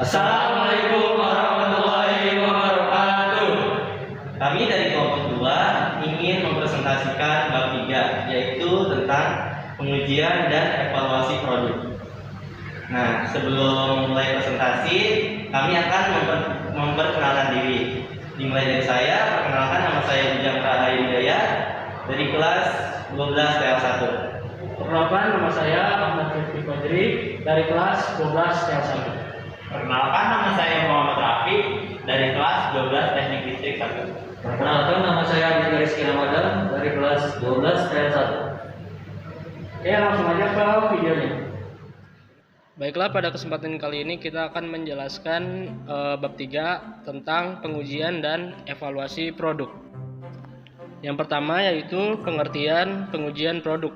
Assalamualaikum warahmatullahi wabarakatuh. Kami dari kelompok 2 ingin mempresentasikan bab 3, yaitu tentang pengujian dan evaluasi produk. Nah, sebelum mulai presentasi, kami akan memperkenalkan diri. Dimulai dari saya, perkenalkan, nama saya Bujang Rahayu Hidayah dari kelas 12 TL1. Perkenalkan, nama saya Ahmad Rifki Fajri dari kelas 12 TL1. Perkenalkan, nama saya Muhammad Rafi dari kelas 12 Teknik Listrik 1. Perkenalkan, nama saya Adi Rizky Ramadan dari kelas 12 TL1. Oke, langsung aja ke videonya. Baiklah, pada kesempatan kali ini kita akan menjelaskan bab 3 tentang pengujian dan evaluasi produk. Yang pertama yaitu pengertian pengujian produk.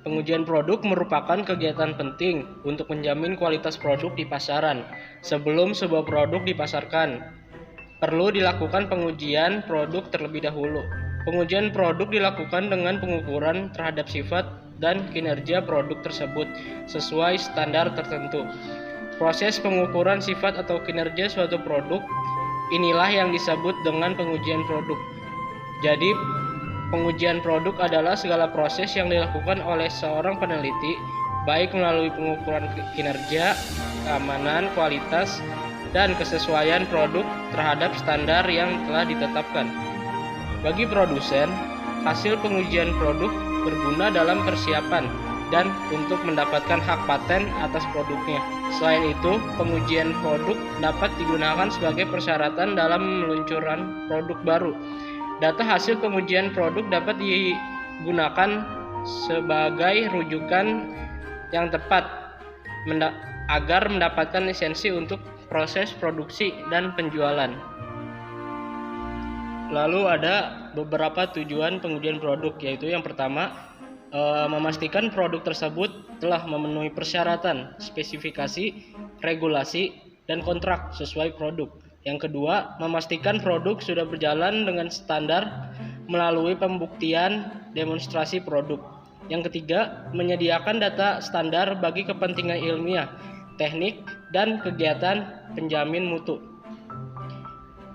Pengujian produk merupakan kegiatan penting untuk menjamin kualitas produk di pasaran. Sebelum sebuah produk dipasarkan, perlu dilakukan pengujian produk terlebih dahulu. Pengujian produk dilakukan dengan pengukuran terhadap sifat dan kinerja produk tersebut sesuai standar tertentu. Proses pengukuran sifat atau kinerja suatu produk inilah yang disebut dengan pengujian produk. Jadi, pengujian produk adalah segala proses yang dilakukan oleh seorang peneliti, baik melalui pengukuran kinerja, keamanan, kualitas, dan kesesuaian produk terhadap standar yang telah ditetapkan. Bagi produsen, hasil pengujian produk berguna dalam persiapan dan untuk mendapatkan hak paten atas produknya. Selain itu, pengujian produk dapat digunakan sebagai persyaratan dalam meluncurkan produk baru. Data hasil pengujian produk dapat digunakan sebagai rujukan yang tepat agar mendapatkan lisensi untuk proses produksi dan penjualan. Lalu ada beberapa tujuan pengujian produk, yaitu yang pertama, memastikan produk tersebut telah memenuhi persyaratan, spesifikasi, regulasi, dan kontrak sesuai produk. Yang kedua, memastikan produk sudah berjalan dengan standar melalui pembuktian demonstrasi produk. Yang ketiga, menyediakan data standar bagi kepentingan ilmiah, teknik, dan kegiatan penjamin mutu.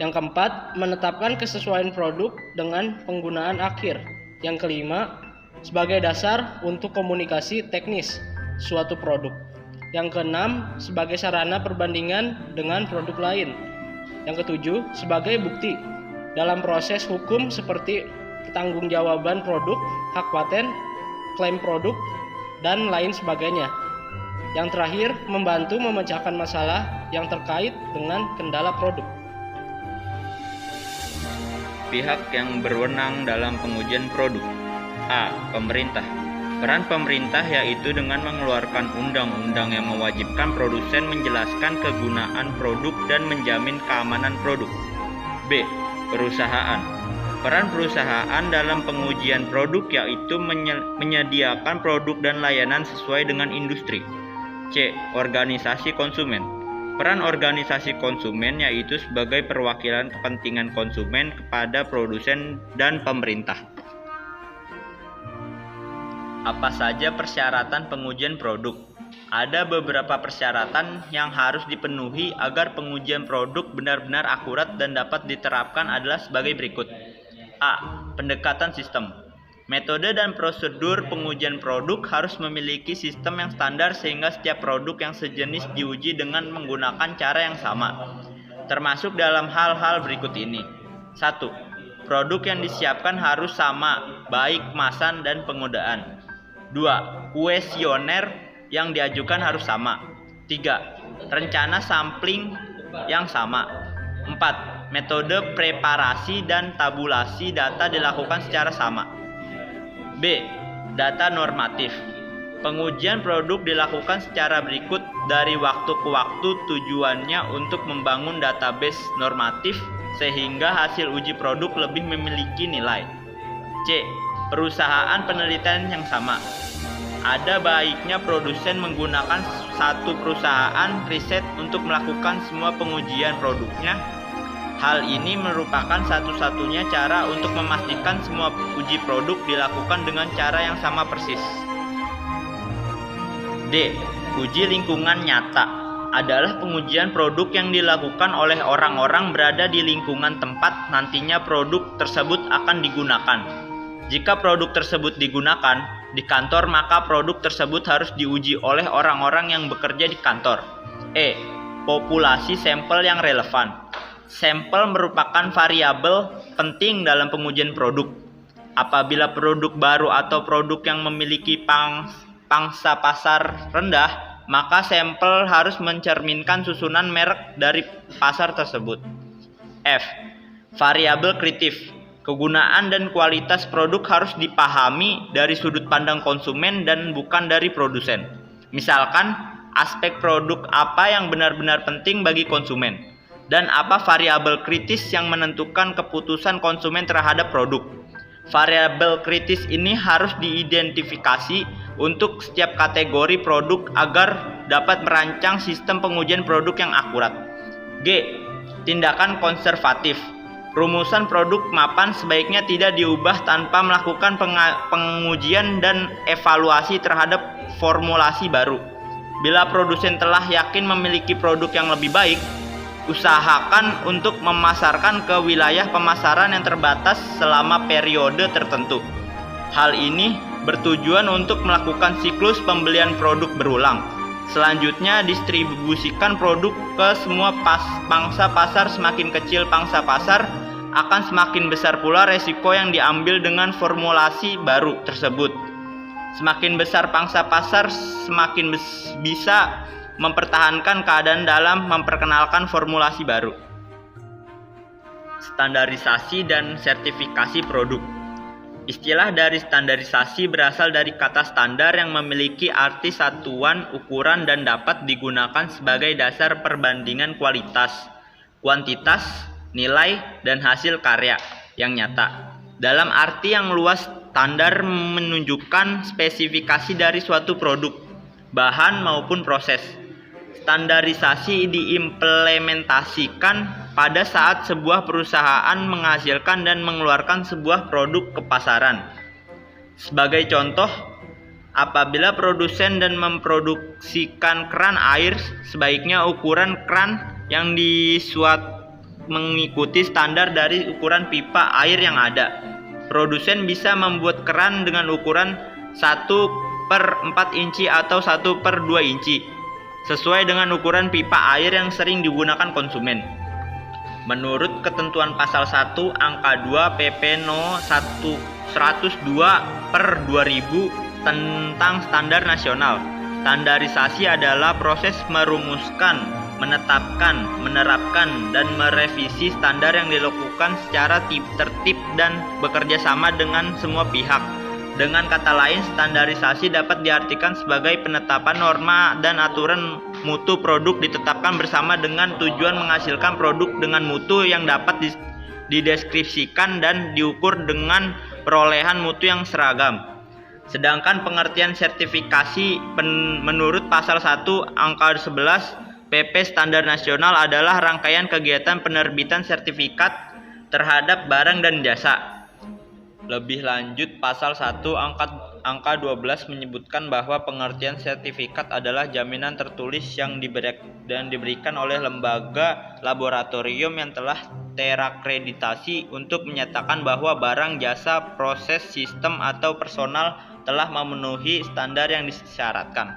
Yang keempat, menetapkan kesesuaian produk dengan penggunaan akhir. Yang kelima, sebagai dasar untuk komunikasi teknis suatu produk. Yang keenam, sebagai sarana perbandingan dengan produk lain. Yang ketujuh, sebagai bukti dalam proses hukum seperti pertanggungjawaban produk, hak paten, klaim produk, dan lain sebagainya. Yang terakhir, membantu memecahkan masalah yang terkait dengan kendala produk. Pihak yang berwenang dalam pengujian produk. A. Pemerintah. Peran pemerintah yaitu dengan mengeluarkan undang-undang yang mewajibkan produsen menjelaskan kegunaan produk dan menjamin keamanan produk. B. Perusahaan. Peran perusahaan dalam pengujian produk yaitu menyediakan produk dan layanan sesuai dengan industri. C. Organisasi konsumen. Peran organisasi konsumen yaitu sebagai perwakilan kepentingan konsumen kepada produsen dan pemerintah. Apa saja persyaratan pengujian produk? Ada beberapa persyaratan yang harus dipenuhi agar pengujian produk benar-benar akurat dan dapat diterapkan adalah sebagai berikut. A. Pendekatan sistem. Metode dan prosedur pengujian produk harus memiliki sistem yang standar sehingga setiap produk yang sejenis diuji dengan menggunakan cara yang sama. Termasuk dalam hal-hal berikut ini. 1. Produk yang disiapkan harus sama, baik kemasan dan penggunaan. 2. Kuesioner yang diajukan harus sama. 3. Rencana sampling yang sama. 4. Metode preparasi dan tabulasi data dilakukan secara sama. B. Data normatif. Pengujian produk dilakukan secara berikut dari waktu ke waktu, tujuannya untuk membangun database normatif sehingga hasil uji produk lebih memiliki nilai. C. Perusahaan penelitian yang sama. Ada baiknya produsen menggunakan satu perusahaan riset untuk melakukan semua pengujian produknya. Hal ini merupakan satu-satunya cara untuk memastikan semua uji produk dilakukan dengan cara yang sama persis. D. Uji lingkungan nyata. adalah pengujian produk yang dilakukan oleh orang-orang berada di lingkungan tempat nantinya produk tersebut akan digunakan. Jika produk tersebut digunakan di kantor, maka produk tersebut harus diuji oleh orang-orang yang bekerja di kantor. Populasi sampel yang relevan. Sampel merupakan variabel penting dalam pengujian produk. Apabila produk baru atau produk yang memiliki pangsa pasar rendah, maka sampel harus mencerminkan susunan merek dari pasar tersebut. Variabel kritis. Kegunaan dan kualitas produk harus dipahami dari sudut pandang konsumen dan bukan dari produsen. Misalkan, aspek produk apa yang benar-benar penting bagi konsumen, dan apa variabel kritis yang menentukan keputusan konsumen terhadap produk. Variabel kritis ini harus diidentifikasi untuk setiap kategori produk agar dapat merancang sistem pengujian produk yang akurat. Tindakan konservatif. Rumusan produk mapan sebaiknya tidak diubah tanpa melakukan pengujian dan evaluasi terhadap formulasi baru. Bila produsen telah yakin memiliki produk yang lebih baik, usahakan untuk memasarkan ke wilayah pemasaran yang terbatas selama periode tertentu. Hal ini bertujuan untuk melakukan siklus pembelian produk berulang. Selanjutnya, distribusikan produk ke semua pangsa pasar. Semakin kecil pangsa pasar, akan semakin besar pula resiko yang diambil dengan formulasi baru tersebut. Semakin besar pangsa pasar, semakin bisa mempertahankan keadaan dalam memperkenalkan formulasi baru. Standarisasi dan sertifikasi produk. Istilah dari standarisasi berasal dari kata standar yang memiliki arti satuan ukuran dan dapat digunakan sebagai dasar perbandingan kualitas, kuantitas, nilai, dan hasil karya yang nyata. Dalam arti yang luas, standar menunjukkan spesifikasi dari suatu produk, bahan maupun proses. Standarisasi diimplementasikan pada saat sebuah perusahaan menghasilkan dan mengeluarkan sebuah produk ke pasaran. Sebagai contoh, apabila produsen dan memproduksikan keran air, sebaiknya ukuran keran yang disuat mengikuti standar dari ukuran pipa air yang ada. Produsen bisa membuat keran dengan ukuran 1/4 inci atau 1/2 inci, sesuai dengan ukuran pipa air yang sering digunakan konsumen. Menurut ketentuan pasal 1 angka 2 PP No. 102/2000 tentang standar nasional, standarisasi adalah proses merumuskan, menetapkan, menerapkan, dan merevisi standar yang dilakukan secara tertib dan bekerja sama dengan semua pihak. Dengan kata lain, standarisasi dapat diartikan sebagai penetapan norma dan aturan mutu produk ditetapkan bersama dengan tujuan menghasilkan produk dengan mutu yang dapat dideskripsikan dan diukur dengan perolehan mutu yang seragam. Sedangkan pengertian sertifikasi menurut pasal 1 angka 11 PP Standar Nasional adalah rangkaian kegiatan penerbitan sertifikat terhadap barang dan jasa. Lebih lanjut, pasal 1 angka 12 menyebutkan bahwa pengertian sertifikat adalah jaminan tertulis yang diberikan oleh lembaga laboratorium yang telah terakreditasi untuk menyatakan bahwa barang, jasa, proses, sistem, atau personal telah memenuhi standar yang disyaratkan.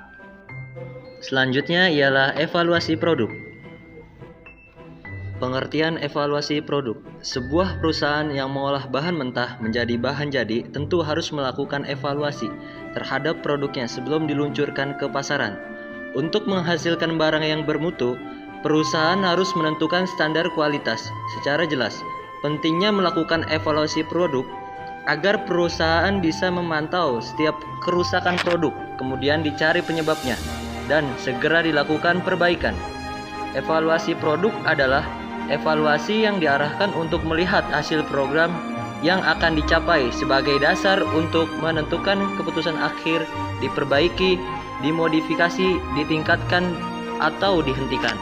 Selanjutnya ialah evaluasi produk. Pengertian evaluasi produk. Sebuah perusahaan yang mengolah bahan mentah menjadi bahan jadi tentu harus melakukan evaluasi terhadap produknya sebelum diluncurkan ke pasaran. Untuk menghasilkan barang yang bermutu, perusahaan harus menentukan standar kualitas secara jelas. Pentingnya melakukan evaluasi produk agar perusahaan bisa memantau setiap kerusakan produk, kemudian dicari penyebabnya dan segera dilakukan perbaikan. Evaluasi produk adalah evaluasi yang diarahkan untuk melihat hasil program yang akan dicapai sebagai dasar untuk menentukan keputusan akhir diperbaiki, dimodifikasi, ditingkatkan, atau dihentikan.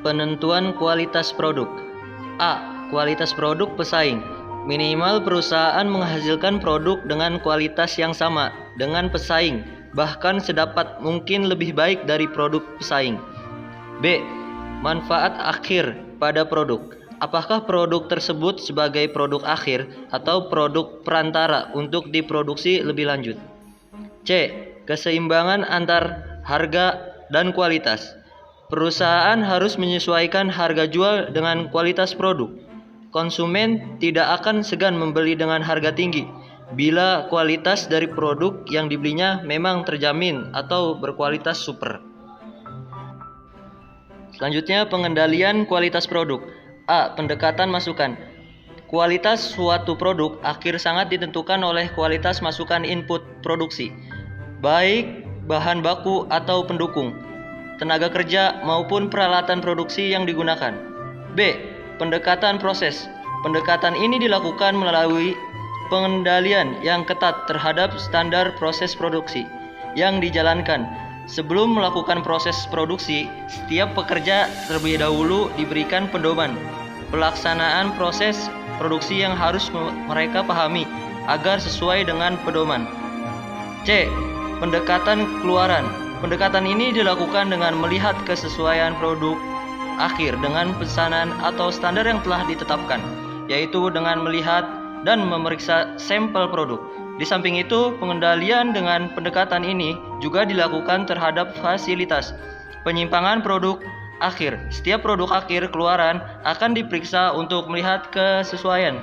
Penentuan kualitas produk. Kualitas produk pesaing. Minimal perusahaan menghasilkan produk dengan kualitas yang sama dengan pesaing bahkan sedapat mungkin lebih baik dari produk pesaing. B. Manfaat akhir pada produk. Apakah produk tersebut sebagai produk akhir atau produk perantara untuk diproduksi lebih lanjut? C. Keseimbangan antar harga dan kualitas. Perusahaan harus menyesuaikan harga jual dengan kualitas produk. Konsumen tidak akan segan membeli dengan harga tinggi bila kualitas dari produk yang dibelinya memang terjamin atau berkualitas super. Selanjutnya, pengendalian kualitas produk. A. Pendekatan masukan. Kualitas suatu produk akhir sangat ditentukan oleh kualitas masukan input produksi, baik bahan baku atau pendukung, tenaga kerja maupun peralatan produksi yang digunakan. B. Pendekatan proses. Pendekatan ini dilakukan melalui pengendalian yang ketat terhadap standar proses produksi yang dijalankan. Sebelum melakukan proses produksi, setiap pekerja terlebih dahulu diberikan pedoman pelaksanaan proses produksi yang harus mereka pahami agar sesuai dengan pedoman. C. Pendekatan keluaran. Pendekatan ini dilakukan dengan melihat kesesuaian produk akhir dengan pesanan atau standar yang telah ditetapkan, yaitu dengan melihat dan memeriksa sampel produk. Di samping itu, pengendalian dengan pendekatan ini juga dilakukan terhadap fasilitas penyimpangan produk akhir. Setiap produk akhir keluaran akan diperiksa untuk melihat kesesuaian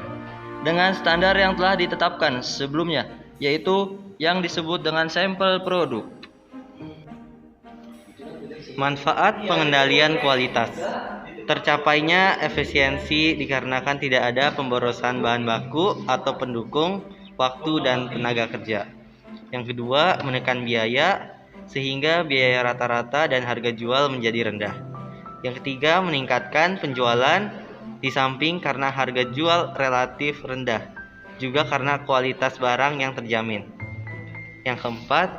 dengan standar yang telah ditetapkan sebelumnya, yaitu yang disebut dengan sampel produk. Manfaat pengendalian kualitas. Tercapainya efisiensi dikarenakan tidak ada pemborosan bahan baku atau pendukung, waktu dan tenaga kerja. Yang kedua, menekan biaya sehingga biaya rata-rata dan harga jual menjadi rendah. Yang ketiga, meningkatkan penjualan di samping karena harga jual relatif rendah, juga karena kualitas barang yang terjamin. Yang keempat,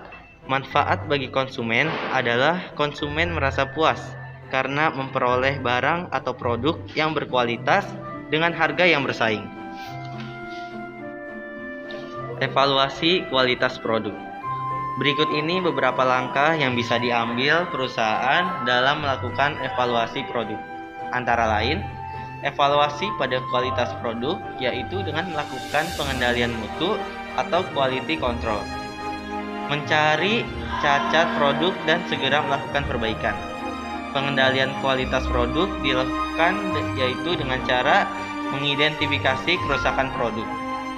manfaat bagi konsumen adalah konsumen merasa puas karena memperoleh barang atau produk yang berkualitas dengan harga yang bersaing. Evaluasi kualitas produk. Berikut ini beberapa langkah yang bisa diambil perusahaan dalam melakukan evaluasi produk. Antara lain, evaluasi pada kualitas produk yaitu dengan melakukan pengendalian mutu atau quality control. Mencari cacat produk dan segera melakukan perbaikan. Pengendalian kualitas produk dilakukan yaitu dengan cara mengidentifikasi kerusakan produk,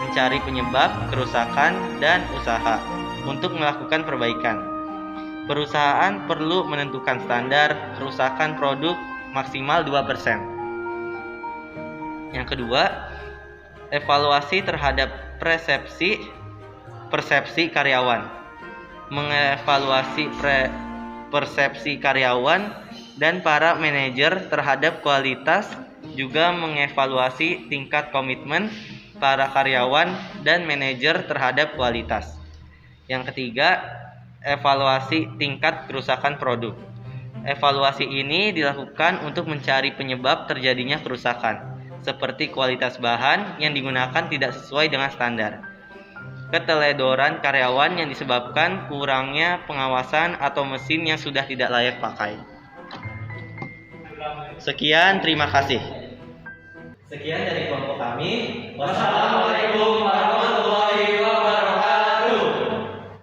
mencari penyebab kerusakan dan usaha untuk melakukan perbaikan. Perusahaan perlu menentukan standar kerusakan produk maksimal 2%. Yang kedua, evaluasi terhadap persepsi karyawan. Mengevaluasi persepsi karyawan dan para manajer terhadap kualitas, juga mengevaluasi tingkat komitmen para karyawan dan manajer terhadap kualitas. Yang ketiga, evaluasi tingkat kerusakan produk. Evaluasi ini dilakukan untuk mencari penyebab terjadinya kerusakan, seperti kualitas bahan yang digunakan tidak sesuai dengan standar, keteledoran karyawan yang disebabkan kurangnya pengawasan atau mesin yang sudah tidak layak pakai. Sekian, terima kasih. Sekian dari kelompok kami. Wassalamualaikum warahmatullahi wabarakatuh.